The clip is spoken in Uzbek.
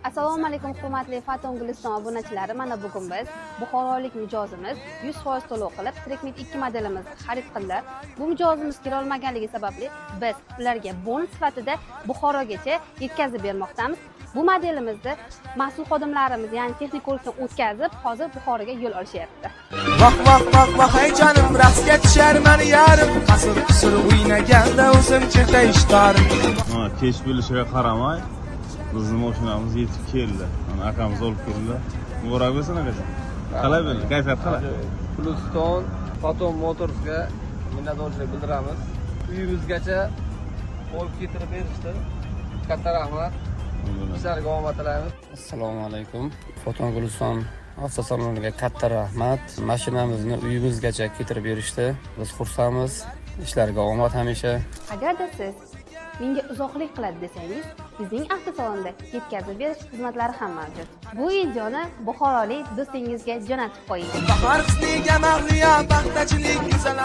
Assalomu alaykum hurmatli Faton Guliston obunachilari. Mana bugun biz buxorolik mijozimiz 100% to'lov qilib Trekmit 2 modelimizni xarid qildi. Bu mijozimiz kira olmaganligi sababli biz ularga bonus sifatida Buxorogacha yetkazib bermoqdamiz. Bu modelimizni mas'ul xodimlarimiz, ya'ni texnik ko'rikdan o'tkazib, hozir Buxoroga yo'l olishyapti. Vah hey canım rastga tushar mani yarim qasir o'ynaganda o'zim cheta ishtarim. Kech bo'lishiga qaramay bizning mashinamiz yetib keldi. Akamiz olib keldi. Muborak bo'lsin akajon. Qalay bo'ldi? Kayfiyat qalay? Guliston Faton Motorsga minnatdorchilik bildiramiz. Uyimizgacha olib ketirib berishdi. Katta rahmat. Sizlarga omad tilaymiz. Assalomu alaykum. Faton Guliston avtosaloniga katta rahmat. Mashinamizni uyimizgacha keltirib berishdi. Biz xursandmiz. Ishlarga omad hamisha. Agarda siz menga uzoqlik qiladi desangiz, bizning avtosalonda yetkazib berish xizmatlari ham mavjud. Bu videoni buxorolik do'stingizga jo'natib qo'ying. Bahor qisliga mag'riyam baxtachilik go'zal